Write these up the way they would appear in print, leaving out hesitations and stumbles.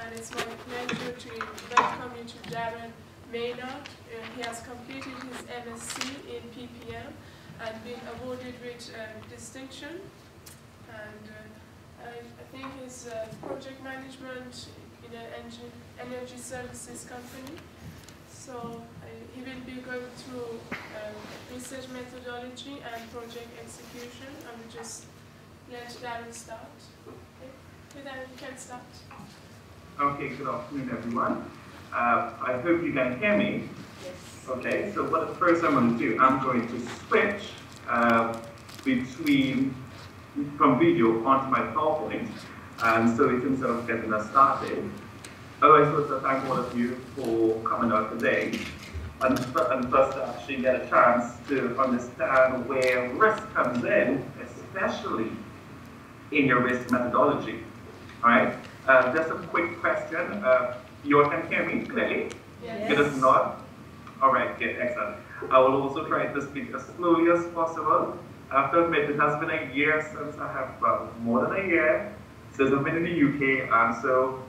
and it's my pleasure to welcome you to Daren Maynard. He has completed his MSc in PPM and been awarded with distinction. And I think his project management in an energy services company. So he will be going through research methodology and project execution. I will just let Daren start. Okay, Daren, you can start. Okay, good afternoon, everyone. I hope you can hear me. Yes. Okay, so what first I'm going to do, I'm going to switch from video onto my PowerPoint, and so in terms of getting us started. I always want to thank all of you for coming out today, and first to actually get a chance to understand where risk comes in, especially in your risk methodology. All right. Just a quick question. You all can hear me clearly? Yes. It is not? All right, good, excellent. I will also try to speak as slowly as possible. I have to admit, it has been a year since I have, more than a year since I've been in the UK, and so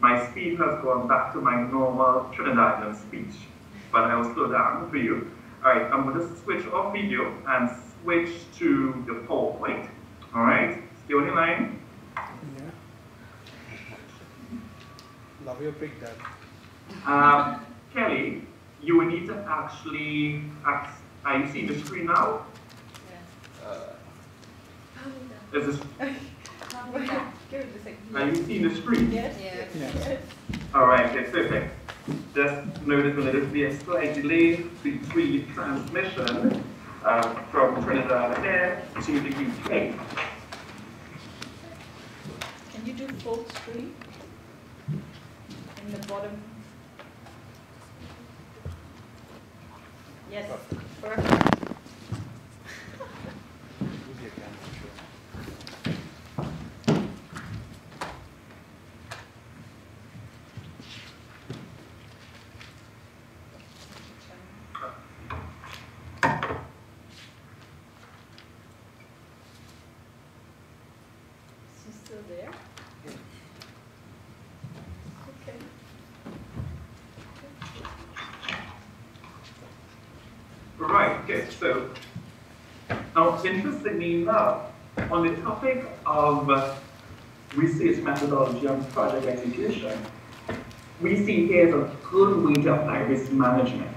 my speed has gone back to my normal Trinidadian speech, but I will slow down for you. All right, I'm going to switch off video and switch to the PowerPoint. All right, stay on the line. Yeah. Love your pick, Dad. Kelly, you will need to actually, are you seeing the screen now? Yes. Is this, Give it are you seeing the screen? Yes. Yes. All right, okay, perfect. Just notice a little bit of slight delay between transmission from Trinidad here to the UK. Can you do full screen in the bottom? Yes, perfect. Is he still there? Okay. Right, okay, so now interestingly enough, on the topic of research methodology and project execution, we see here's a good way to apply risk management.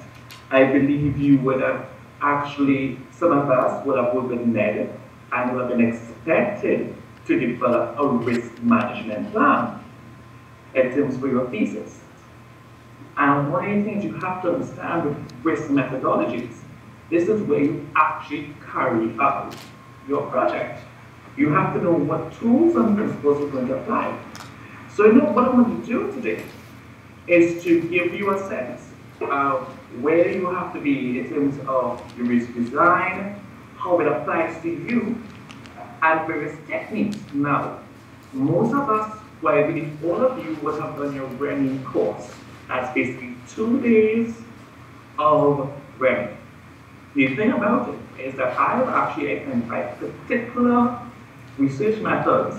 I believe you would have actually, some of us would have worked with Ned and would have been expected to develop a risk management plan in terms of your thesis. And one of the things you have to understand with risk methodologies, this is where you actually carry out your project. You have to know what tools and principles you're going to apply. So you know what I'm going to do today is to give you a sense of where you have to be in terms of your risk design, how it applies to you, and various techniques. Now, most of us, well, I believe all of you would have done your Brennan course. That's basically 2 days of Brennan. The thing about it is that I have actually identified particular research methods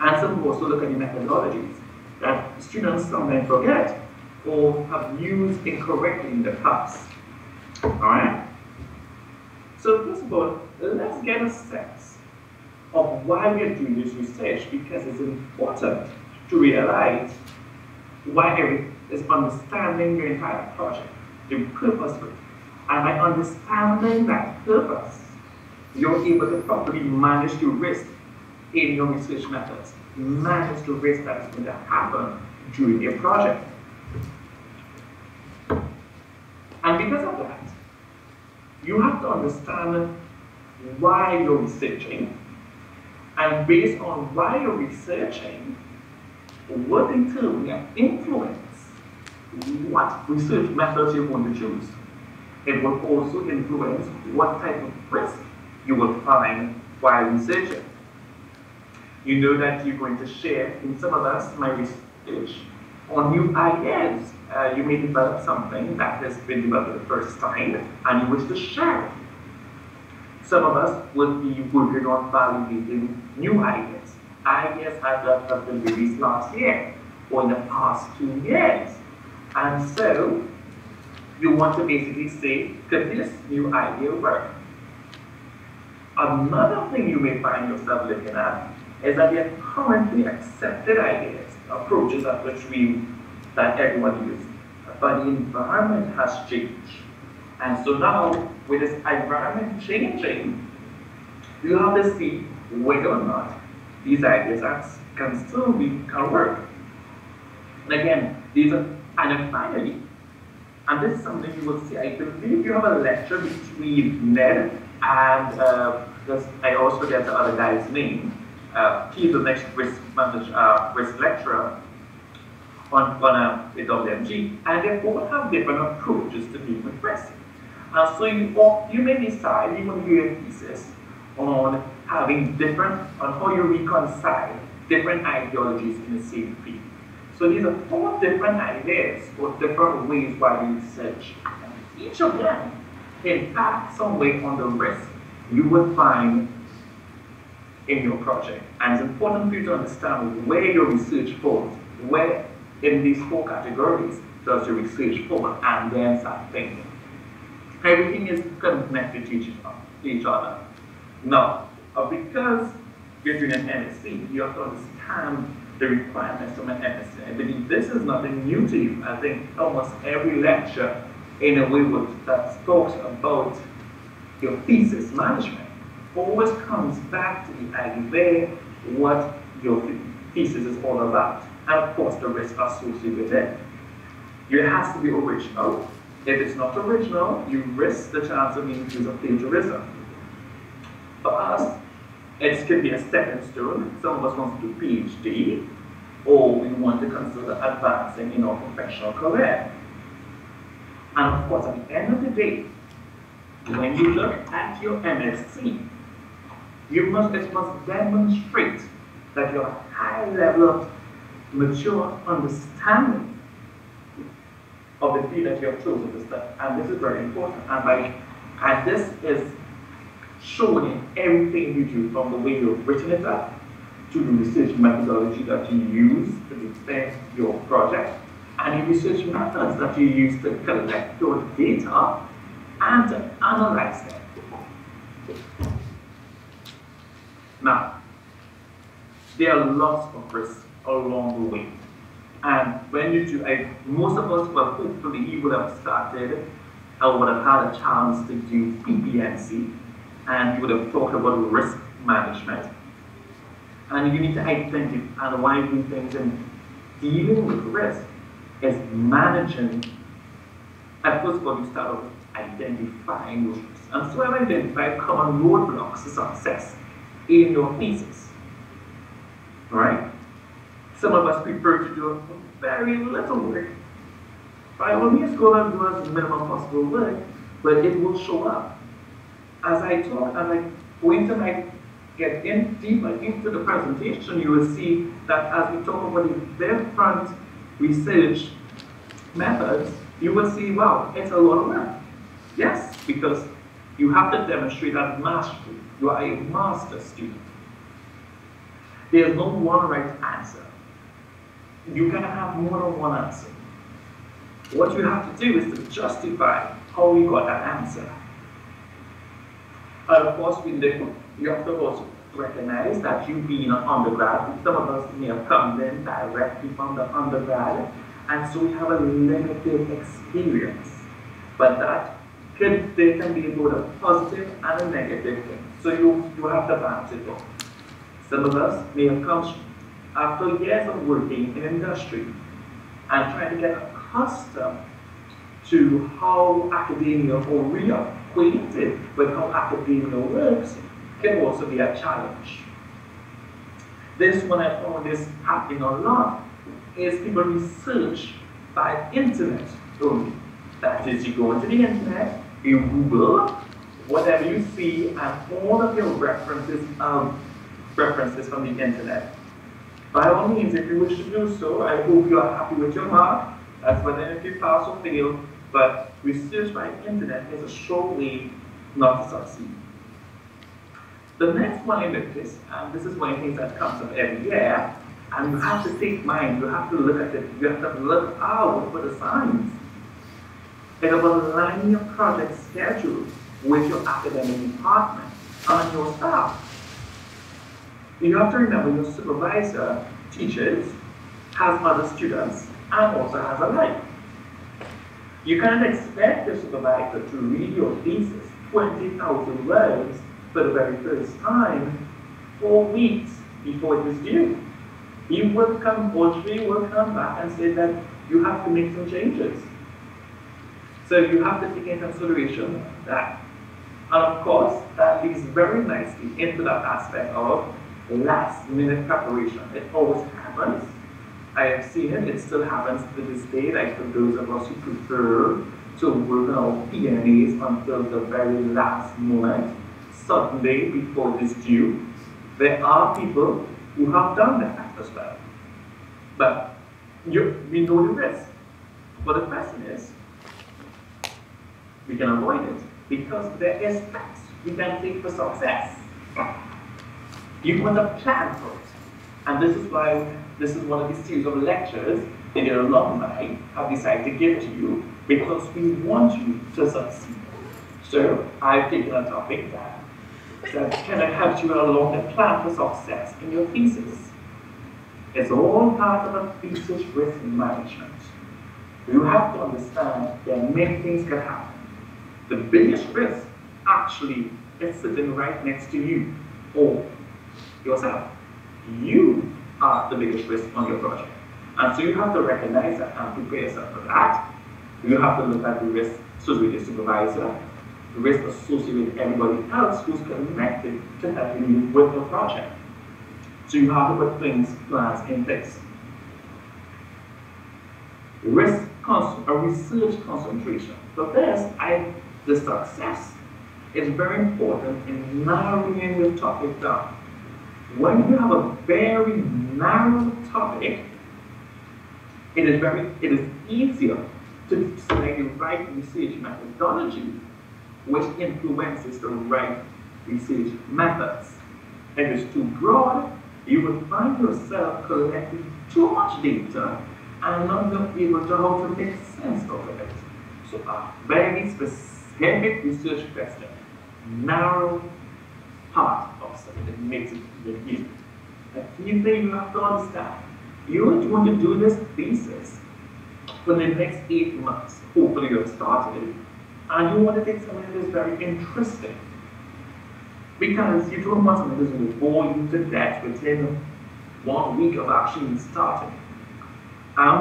and some also look at the methodologies that students sometimes forget or have used incorrectly in the past. Alright? So first of all, let's get a sense of why we are doing this research, because it's important to realize why is understanding your entire project, the purpose of it. And by understanding that purpose, you're able to properly manage the risk in your research methods, manage the risk that is going to happen during your project. And because of that, you have to understand why you're researching, and based on why you're researching, what in turn will influence what research methods you're going to choose. It will also influence what type of risk you will find while researching. You know that you're going to share, in some of us, my research on new ideas. You may develop something that has been developed for the first time and you wish to share it. Some of us will be working on validating new ideas. Ideas that have been released last year. or in the past 2 years. And so you want to basically say, could this new idea work? Another thing you may find yourself looking at is that there are currently accepted ideas, approaches that everyone uses. But the environment has changed. And so now, with this environment changing, you have to see whether or not these ideas can work. And again, and then finally, and this is something you will see, I believe you have a lecture between Ned and, I always forget the other guy's name. He's the next risk lecturer on a WMG, and they both have different approaches to dealing with risk. And so you may decide, you want to do your thesis on having on how you reconcile different ideologies in the same field. So these are 4 different ideas or different ways why you research. And each of them impact some way on the risk you would find in your project. And it's important for you to understand where your research falls, where in these 4 categories does your research fall, and then start thinking. Everything is connected to each other. Now, because you're doing an MSc, you have to understand the requirements from an MSc. I believe this is nothing new to you. I think almost every lecture in a way that talks about your thesis management always comes back to the idea what your thesis is all about. And of course the risk associated with it. It has to be original. If it's not original, you risk the chance of being accused of plagiarism. For us, it could be a stepping stone. Some of us want to do PhD, or we want to consider advancing in our professional career. And of course, at the end of the day, when you look at your MSc, it must demonstrate that you have a high level of mature understanding of the field that you have chosen to study. And this is very important. And this is shown in everything you do, from the way you've written it up, to the research methodology that you use to defend your project, and the research methods that you use to collect your data and to analyze them. Now, there are lots of risks along the way. And when you do, most of us, well, hopefully you would have started or would have had a chance to do PPMC, and you would have talked about risk management. And you need to identify, and why do things in dealing with risk is managing. And first of all, you start with identifying those risks. And so I've identified common roadblocks to success in your thesis. Right? Some of us prefer to do very little work. By all means, go and do as minimum possible work, but it will show up. As I talk, and I go into get in deeper into the presentation, you will see that as we talk about the different research methods, you will see, wow, it's a lot of work. Yes, because you have to demonstrate that mastery. You are a master student. There is no one right answer. You can have more than one answer. What you have to do is to justify how you got that answer. And of course, you have to also recognize that you being an undergrad, some of us may have come in directly from the undergrad, and so we have a limited experience. But there can be both a positive and a negative thing. So you have to balance it out. Some of us may have come after years of working in industry and trying to get accustomed to how academia, or reacquainted with how academia works, can also be a challenge. This one I found is happening a lot, is people research by internet only. That is, you go into the internet, you Google whatever you see, and all of your references from the internet. By all means, if you wish to do so, I hope you are happy with your mark. That's whether if you pass or fail, but research by internet is a sure way not to succeed. The next one I noticed, and this is one of the things that comes up every year, And you have to take mind, you have to look at it, you have to look out for the signs. It's about aligning your project schedule with your academic department and your staff. You have to remember your supervisor, teachers, has other students and also has a life. You can't expect the supervisor to read your thesis 20,000 words for the very first time 4 weeks before it is due. He will come, or she will come back and say that you have to make some changes. So you have to take into consideration that. And of course, that leads very nicely into that aspect of last minute preparation. It always happens. I have seen it, it still happens to this day, like for those of us who prefer to work on our P&As until the very last moment, Sunday before it is due. There are people who have done that as well. But we know the risk. But the question is, we can avoid it because there is steps we can take for success. You want to plan for it. And this is why this is one of the series of lectures that your alumni have decided to give to you because we want you to succeed. So I've taken a topic that kind of helps you along the plan for success in your thesis. It's all part of a thesis risk management. You have to understand that many things can happen. The biggest risk actually is sitting right next to you or yourself. You are the biggest risk on your project. And so you have to recognize that and prepare yourself for that. You have to look at the risk associated with the supervisor, the risk associated with everybody else who's connected to helping you with the project. So you have to put plans in place. Research concentration. For this, the success is very important in narrowing the topic down. When you have a very narrow topic, it is easier to select the right research methodology, which influences the right research methods. If it's too broad, you will find yourself collecting too much data and not being able to how to make sense of it. So a very specific research question, narrow part of something that makes it easy. The key thing you have to understand, you want to do this thesis for the next 8 months. Hopefully you have started it. And you want to take something that is very interesting. Because you don't want something that will bore you to death within 1 week of actually starting. I'm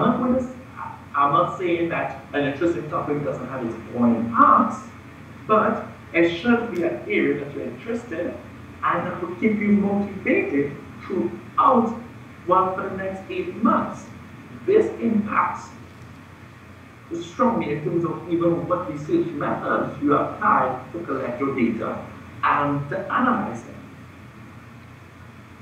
not saying that an interesting topic doesn't have its boring parts, but it should be an area that you're interested in and that will keep you motivated throughout for the next 8 months. This impacts strongly in terms of even what research methods you apply to collect your data and to analyze them.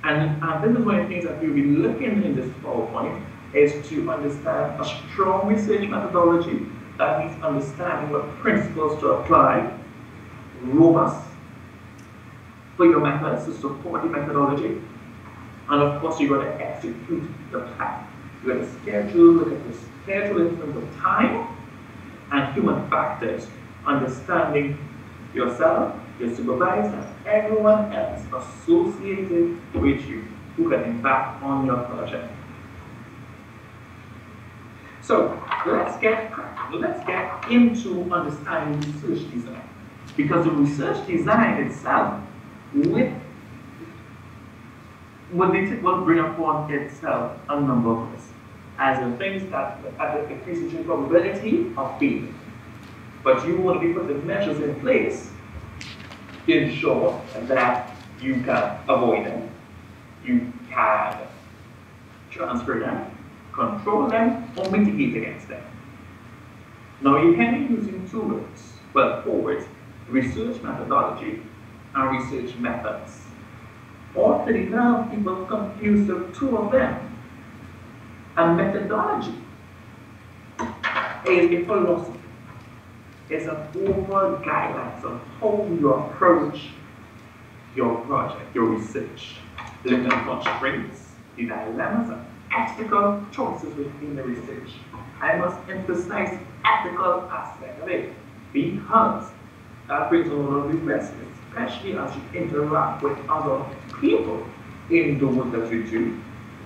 And this is one of the things that we'll be looking in this PowerPoint is to understand a strong research methodology. That means understanding what principles to apply, robust for your methods to support the methodology, and of course you're going to execute the plan. You're going to schedule, look at the schedule in terms of time and human factors, understanding yourself, your supervisor, everyone else associated with you who can impact on your project. So let's get into understanding research design, because the research design itself will bring upon itself a number of risks, as in things that have the increasing probability of failing. But you want to be putting measures in place to ensure that you can avoid them, you can transfer them, control them, or mitigate against them. Now you can be using 2 words, well, 4 words: research methodology and research methods. Often now people confuse the 2 of them. A methodology is a philosophy. It's an overall guidelines of how you approach your project, your research. Looking at constraints, the dilemmas and ethical choices within the research. I must emphasize ethical aspect of it because that brings a lot of risk, especially as you interact with other people in the work that you do.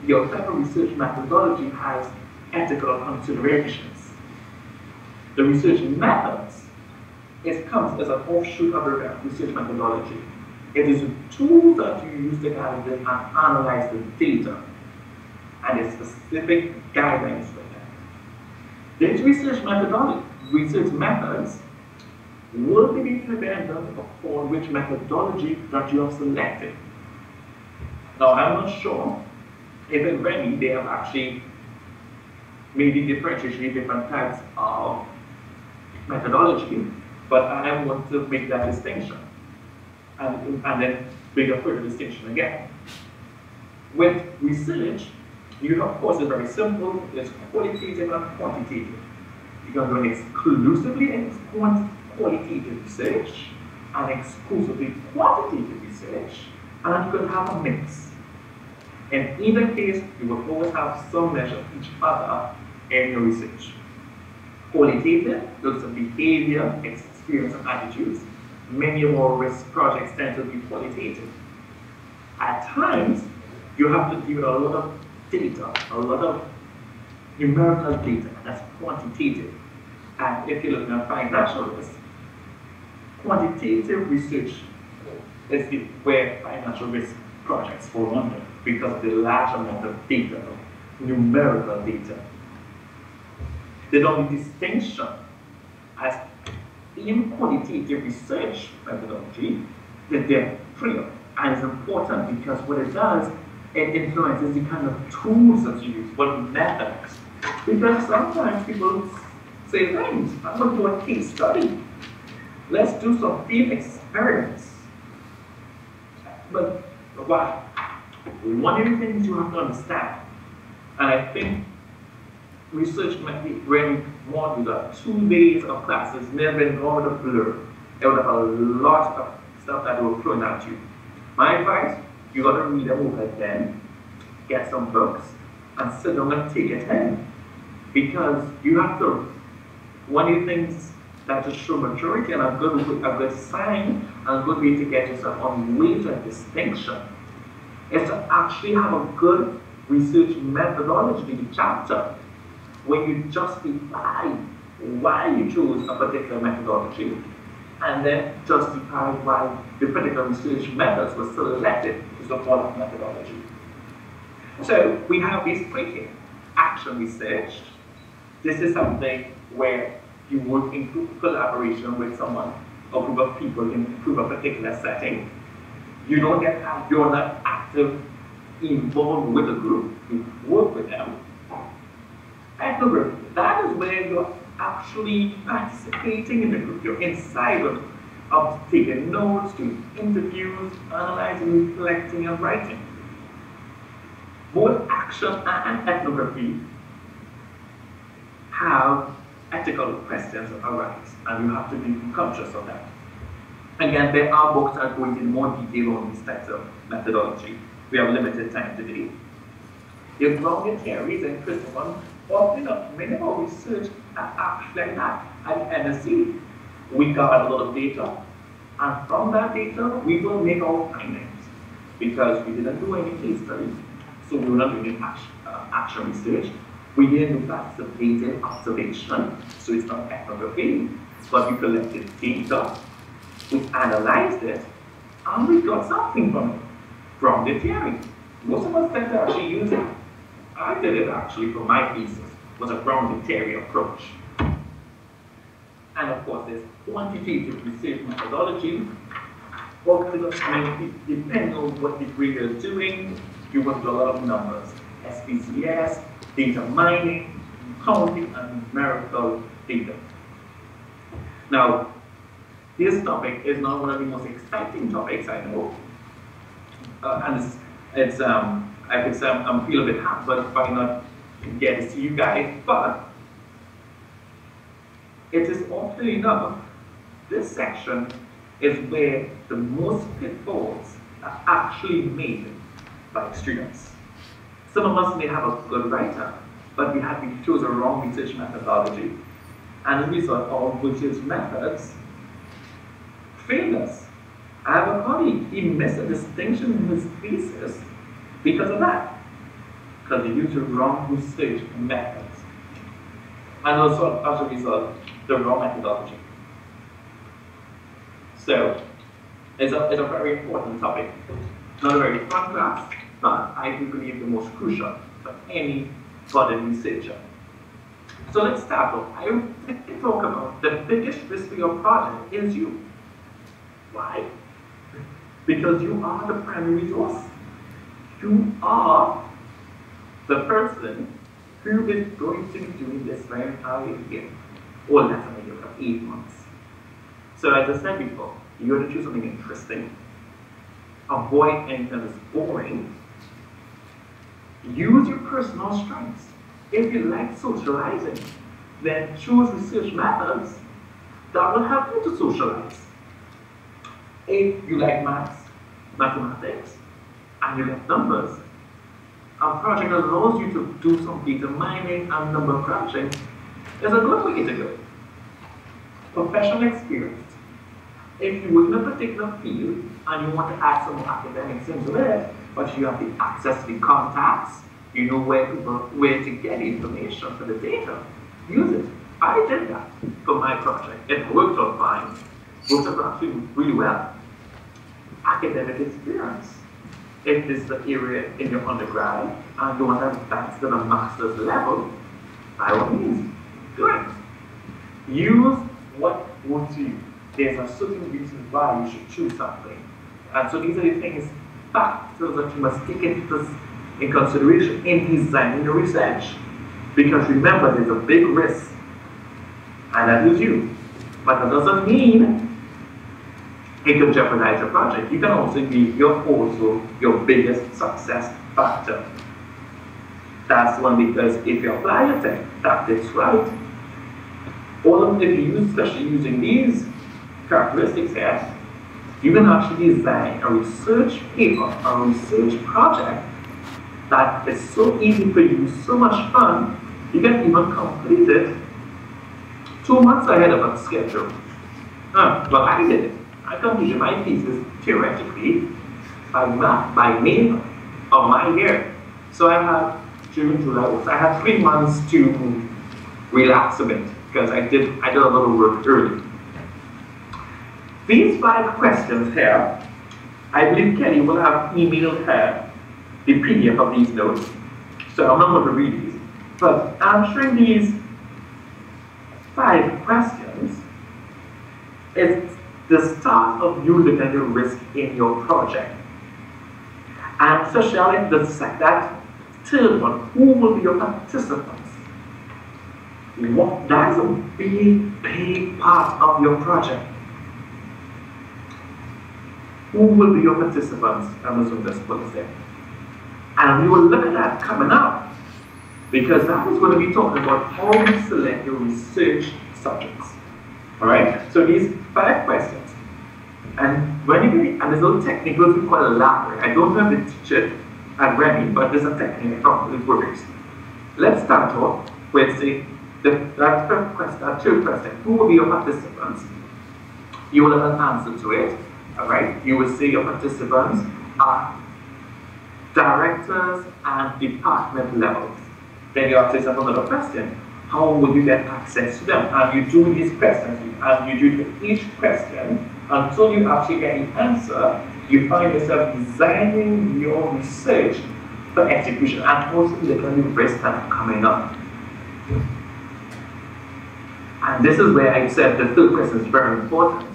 Your type of research methodology has ethical considerations. The research methods, it comes as an offshoot of the research methodology. It is a tool that you use to gather and analyze the data and its specific guidelines for that. These research methods will be dependent upon which methodology that you have selected. Now, I'm not sure if in Remy they have actually maybe differentiated different types of methodology, but I want to make that distinction and then make a further distinction again. With research, you of course is very simple, it's qualitative and quantitative. You can do exclusively qualitative research and exclusively quantitative research, and you can have a mix. In either case, you will always have some measure of each other in your research. Qualitative looks at behavior, experience, and attitudes. Many of our risk projects tend to be qualitative. At times, you have to deal with a lot of data, a lot of numerical data, and that's quantitative. And if you're looking at financial risk, quantitative research is where financial risk projects fall under because of the large amount of data, numerical data. The only distinction as in qualitative research methodology that they're clear and it's important because what it does, it influences the kind of tools that you use, what methods. Because sometimes people say things, I'm going to do a case study. Let's do some field experiments. But why? One of the things you have to understand, and I think research might be really more to the 2 days of classes never been more of a blur. There would have a lot of stuff that will thrown at you. My advice, you got to read them over then, get some books, and sit down and take it in. Because you have to, one of the things that just show maturity and a good sign and a good way to get yourself on the way to a distinction is to actually have a good research methodology in the chapter where you justify why you chose a particular methodology and then justify why the particular research methods were selected to support that methodology. So we have this thinking, action research. This is something where you work in collaboration with someone, a group of people in improve a particular setting. You're not active, involved with the group, you work with them. Ethnography, that is where you're actually participating in the group. You're inside of taking notes, doing interviews, analyzing, reflecting, and writing. Both action and ethnography have ethical questions that arise, and you have to be conscious of that. Again, there are books that go into more detail on these types of methodology. We have limited time today. The grounded theories and criticism, often many of our research are actually like that. At NSC, we gather a lot of data, and from that data, we will make our findings. Because we didn't do any case studies, so we were not doing action research. We didn't do participative observation, so it's not ethnography, but we collected data, we analyzed it, and we got something from the theory. Most of us tend to actually use it. I did it actually for my thesis, was a grounded theory approach. And of course, there's quantitative research methodology. Depending on what degree you're doing, you want to do a lot of numbers. SPCS, data mining, counting, and numerical data. Now, this topic is not one of the most exciting topics I know. And I could say I'm feeling a bit hampered by not getting to see you guys, but it is often enough, this section is where the most pitfalls are actually made by students. Some of us may have a good writer, but we chose a wrong research methodology. And as a result, our research methods failed us. I have a colleague, he missed a distinction in his thesis because of that. Because he used the wrong research methods. And also, as a result, the wrong methodology. So, it's a very important topic. Not a very fun class, but I do believe the most crucial for any budding researcher. So let's start off. I want to talk about the biggest risk for your project is you. Why? Because you are the primary resource. You are the person who is going to be doing this for an entire year, or less than a year, for 8 months. So as I said before, you have to choose something interesting. Avoid anything that's boring. Use your personal strengths. If you like socializing, then choose research methods that will help you to socialize. If you like mathematics, and you like numbers, a project that allows you to do some data mining and number crunching is a good way to go. Professional experience. If you work in a particular field and you want to add some more academics into it, but you have the access to the contacts, you know where to get the information for the data, use it. I did that for my project. It worked out fine. Worked out actually really well. Academic experience. If this is the area in your undergrad and you want to advance to the master's level, by all means, do it. Use what works for you. There's a certain reason why you should choose something. And so these are the things, factors that you must take into consideration in designing your research. Because remember, there's a big risk, and that is you. But that doesn't mean it could jeopardize your project. You can also be your biggest success factor. That's one, because if you apply your tactics right, if you use, especially using these characteristics here, you can actually design a research paper, a research project that is so easy for you, so much fun, you can even complete it 2 months ahead of a schedule. Well, I did it. I completed my thesis theoretically by May of my year. So I had June, July, I had 3 months to relax a bit because I did a little work early. These 5 questions here, I believe Kelly will have emailed her the PDF of these notes. So I'm not going to read these. But answering these 5 questions is the start of you looking at your risk in your project. And especially that third one, who will be your participants? That's a big part of your project. Who will be your participants? I'm just going to put this there. And we will look at that coming up, because that is going to be talking about how you select your research subjects. Alright? So these 5 questions. And when you get, and there's a little technique, it will be quite elaborate. I don't know if they teach it at Remy, but there's a technique from it works. Let's start off with that third question. Who will be your participants? You will have an answer to it. Alright? You will say your participants are directors and department levels. Then you ask yourself another question. How will you get access to them? And you do these questions, and you do each question until you actually get the answer. You find yourself designing your research for execution and also looking at the risks that are coming up. And this is where I said the third question is very important,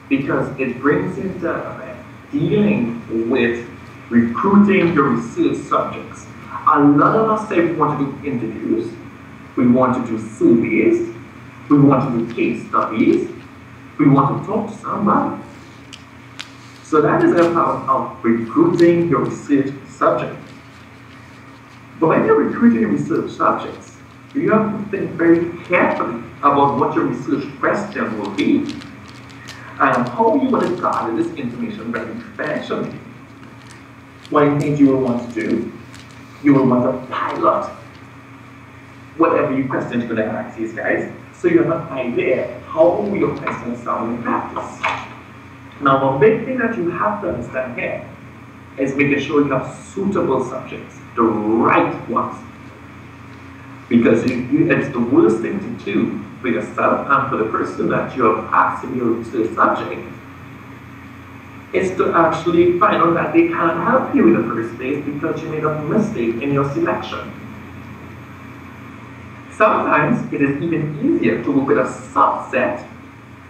because it brings into dealing with recruiting your research subjects. A lot of us say we want to do interviews, we want to do surveys, we want to do case studies, we want to talk to somebody. So that is a part of recruiting your research subject. But when you're recruiting research subjects, you have to think very carefully about what your research question will be and how you want to gather this information very effectively. What things you will want to do you will want to pilot whatever you questions you're going to ask these guys, so you have an idea how will your questions sound in practice. Now, one big thing that you have to understand here is making sure you have suitable subjects, the right ones. Because it's the worst thing to do for yourself and for the person that you have asked to be a research subject is to actually find out that they can't help you in the first place because you made a mistake in your selection. Sometimes it is even easier to work with a subset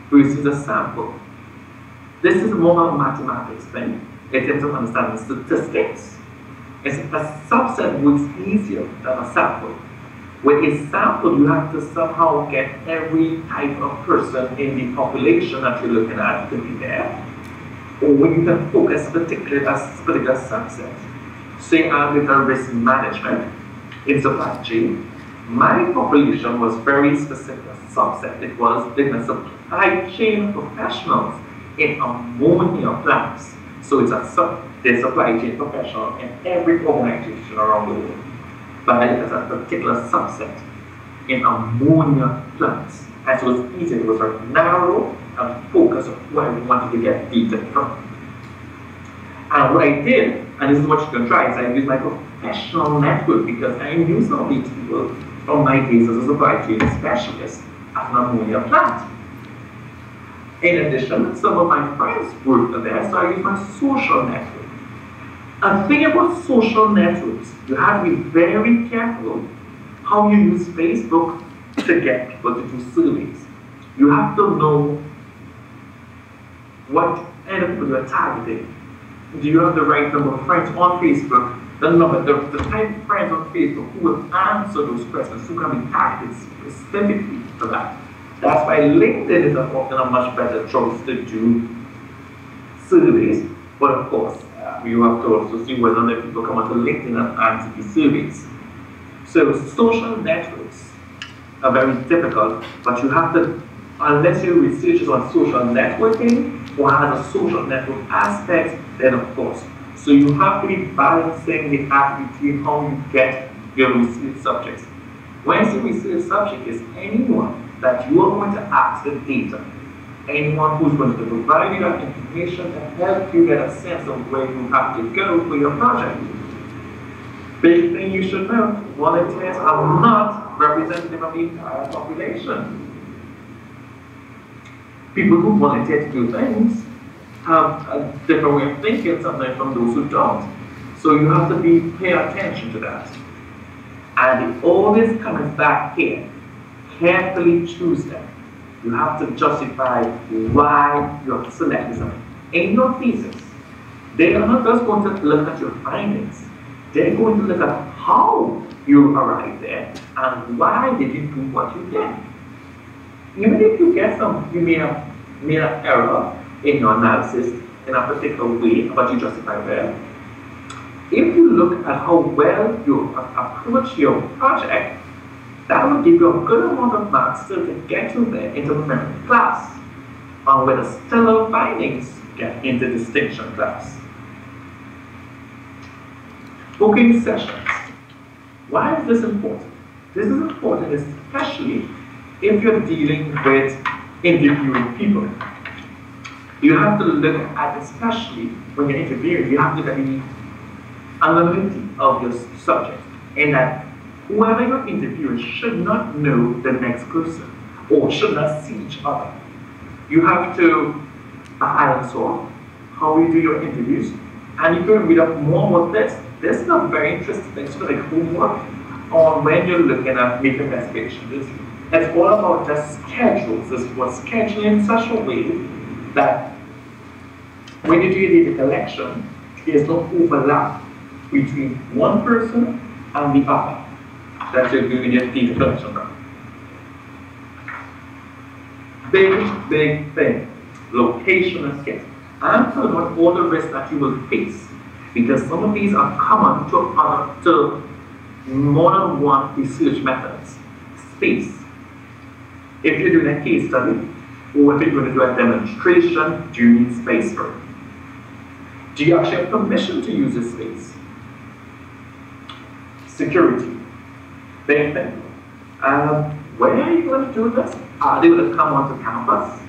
versus a sample. This is more of a mathematics thing in terms of understanding statistics. A subset works easier than a sample. With a sample, you have to somehow get every type of person in the population that you're looking at to be there, or you can focus particularly on a particular subset. Say I'm with a risk management in supply chain. My population was very specific, a subset. It was the supply chain professionals in ammonia plants. So it's a supply chain professional in every organization around the world. But I look at a particular subset in ammonia plants. And so it was easy, it was very narrow and focused on who I wanted to get data from. And what I did, and this is what you can try, is I used my professional network because I knew some of these people from my days as a supply chain specialist at an ammonia plant. In addition, some of my friends worked there, so I used my social network. A thing about social networks, you have to be very careful how you use Facebook to get people to do surveys. You have to know what kind of people you are targeting. Do you have the right number of friends on Facebook? The type of friends on Facebook who will answer those questions, who can be targeted specifically for that. That's why LinkedIn is often a much better choice to do surveys, but of course, you have to also see whether or not people come onto LinkedIn and answer these surveys. So social networks are very difficult, but you have to, unless your research is on social networking or has a social network aspect, then of course. So you have to be balancing the act between how you get your research subjects. When I say research subject is anyone that you are going to ask the data, anyone who's going to provide you that information to help you get a sense of where you have to go for your project. Big thing you should know, volunteers are not representative of the entire population. People who volunteer to do things have a different way of thinking sometimes from those who don't. So you have to pay attention to that. And it always comes back here. Carefully choose them. You have to justify why you're selecting something. In your thesis, they are not just going to look at your findings. They're going to look at how you arrived there and why did you do what you did. Even if you get you may have made an error in your analysis in a particular way, but you justify well. If you look at how well you approach your project, that will give you a good amount of marks still to get you there into the merit class, and where the stellar findings get into distinction class. Booking sessions. Why is this important? This is important especially if you're dealing with interviewing people. You have to look at, especially when you're interviewing, you have to look at the anonymity of your subject, in that whoever you're interviewing should not know the next person or should not see each other. You have to balance off how you do your interviews, and you can read up more about this. This is a very interesting thing, sort of like homework on when you're looking at making investigations. It's all about the schedules. It's about scheduling in such a way that when you do your data collection, there's no overlap between one person and the other that you're doing your data collection from. Big thing, location and scale. I'm talking about all the risks that you will face, because some of these are common to more than one research methods. Space. If you're doing a case study, or if you're going to do a demonstration, do you need space for it? Do you actually have permission to use this space? security. Same thing. Where are you going to do this? Are they going to come onto campus?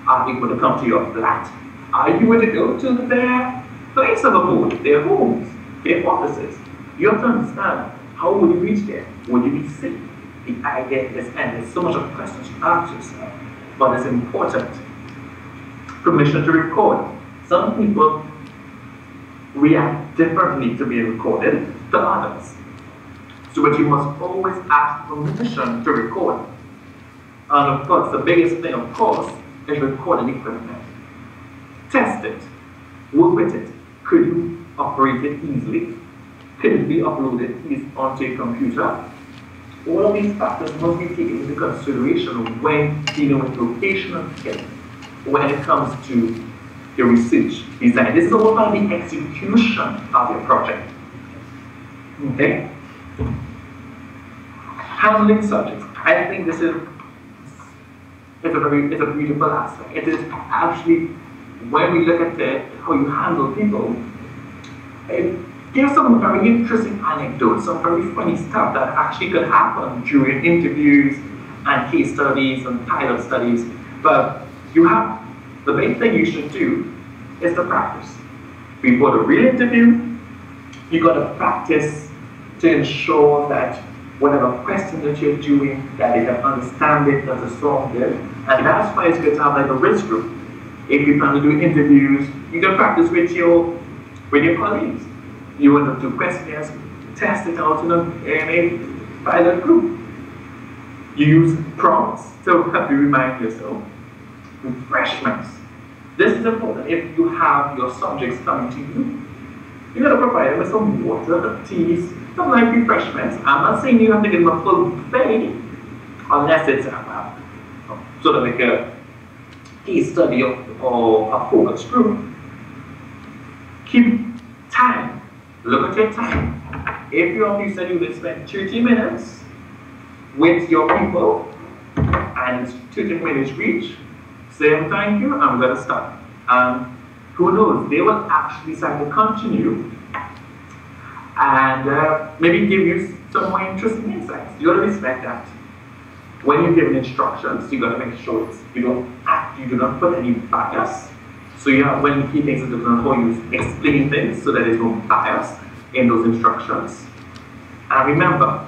Are they going to come to your flat? Are you going to go to their place of abode, their homes, their offices? You have to understand, how would you reach there? Would you be safe? The idea is, and there's so much of questions to ask yourself, but it's important. Permission to record. Some people react differently to being recorded than others. So but you must always ask permission to record. And of course, the biggest thing, of course, is recording equipment. Test it. Work with it. Could you operate it easily? Could it be uploaded onto a computer? All of these factors must be taken into consideration when dealing with location and scale, when it comes to your research design. This is all about the execution of your project. Okay? Handling subjects. I think this is it's a beautiful aspect. It is actually, when we look at how you handle people, there's some very interesting anecdotes, some very funny stuff that actually could happen during interviews and case studies and pilot studies. But the main thing you should do is to practice. Before the real interview, you got to practice to ensure that whatever question that you're doing, that they can understand it, that the song did. And that's why it's good to have like a risk group. If you plan to do interviews, you can practice with your colleagues. You want to do questionnaires, test it out in a pilot group. You use prompts to help you remind yourself. Refreshments. This is important. If you have your subjects coming to you, you gotta provide them with some water, teas, some light refreshments. I'm not saying you have to give them a full buffet, unless it's sort of like a case study or a focus group. Keep time. Look at your time. If you said you will spend 30 minutes with your people and it's 30 minutes each, say them thank you, I'm going to stop. Who knows, they will actually decide to continue and maybe give you some more interesting insights. You got to respect that. When you're giving instructions, you got to make sure you do not put any bias. So you have, when key things is how you explain things so that there's no bias in those instructions. And remember,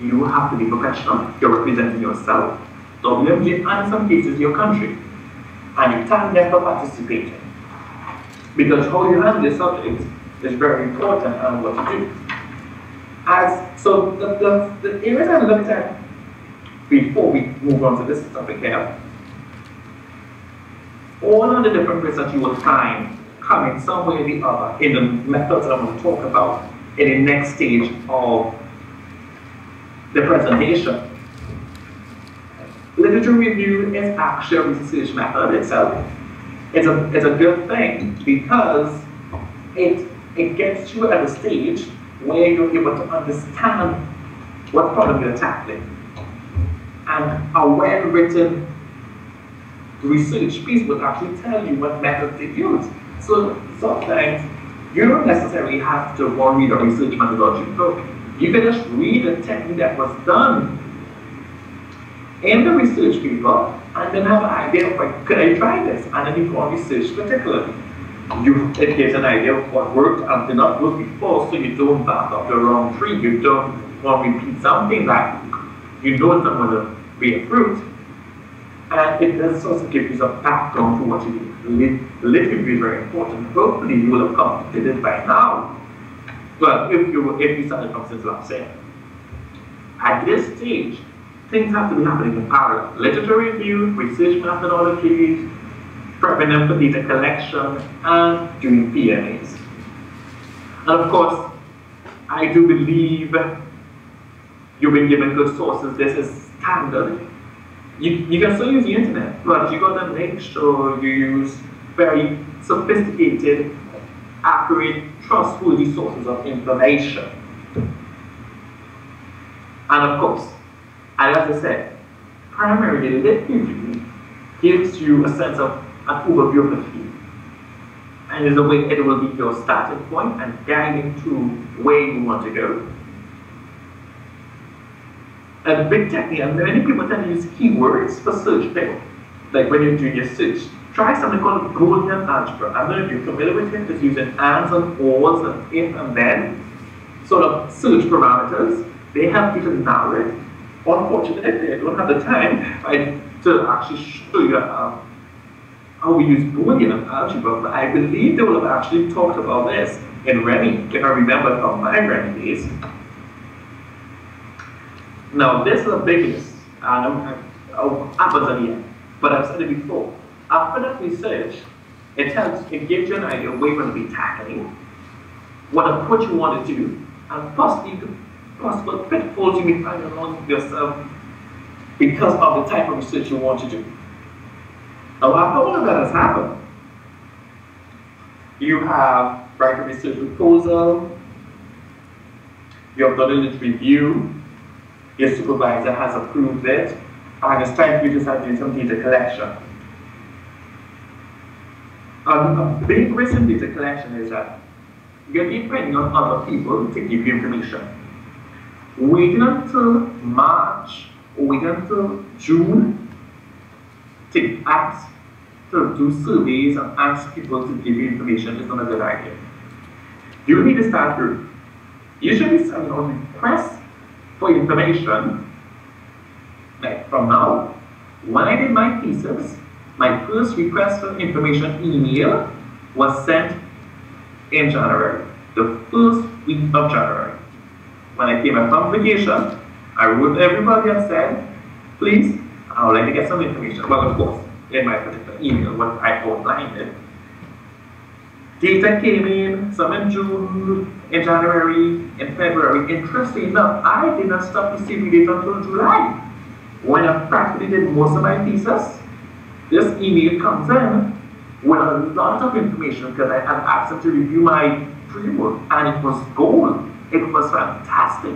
you have to be professional. You're representing yourself, WMG, and in some cases your country. And you thank them for participating. Because how you handle the subject is very important and what to do. So the areas I looked at before we move on to this topic here, all of the different ways that you will find coming some way or the other in the methods that I'm going to talk about in the next stage of the presentation. Literature review is actually a research method itself. It's a good thing because it gets you at a stage where you're able to understand what problem you're tackling. And a well-written research piece will actually tell you what methods they use. So sometimes you don't necessarily have to go read a research methodology book. You can just read a technique that was done in the research paper and then have an idea of like, could I try this? And then you go on research particularly. It gives an idea of what worked and did not work before, so you don't back up the wrong tree. You don't want to repeat something that you know is not going to bear fruit. And it does also give you some background to what you do. Literature is very important. Hopefully you will have completed it by now. Well, if you started from since last year. At this stage, things have to be happening in parallel. Literature review, research methodologies, prepping them for data collection, and doing PMAs. And of course, I do believe you've been given good sources. This is standard. You can still use the internet, but you got to make sure you use very sophisticated, accurate, trustworthy sources of information. And of course, as I said, primarily literature gives you a sense of an overview of the field. And in a way, it will be your starting point and guiding to where you want to go. a big technique, and many people tend to use keywords for search things. Like when you're doing your search, try something called Boolean algebra. I don't know if you're familiar with it. It's using ands and ors and if and then sort of search parameters. They help you to narrow it. Unfortunately, I don't have the time to actually show you how we use Boolean algebra, but I believe they will have actually talked about this in Remy, if I remember from my Remy days. Now, this is a big list, and happens at the end, but I've said it before. After that research, it gives you an idea of where you're going to be tackling, what approach you want to do, and possibly the possible pitfalls you may find along yourself because of the type of research you want to do. Now, after all of that has happened, you have write a research proposal, you have done a review, your supervisor has approved it, and it's time for you to start doing some data collection. A big risk in data collection is that you're depending on other people to give you information. Waiting until March or waiting until June to ask to do surveys and ask people to give you information is not a good idea. You need to start through. You should be sending out requests for information, like from now. When I did my thesis, my first request for information email was sent in January, the first week of January. When I came back from vacation, I wrote everybody and said, please, I would like to get some information. Well, of course, in my particular email, what I outlined it. Data came in, some in June, in January, in February. Interestingly enough, I did not stop receiving data until July. When I practically did most of my thesis, this email comes in with a lot of information because I had asked them to review my pre-work, and it was gold. It was fantastic.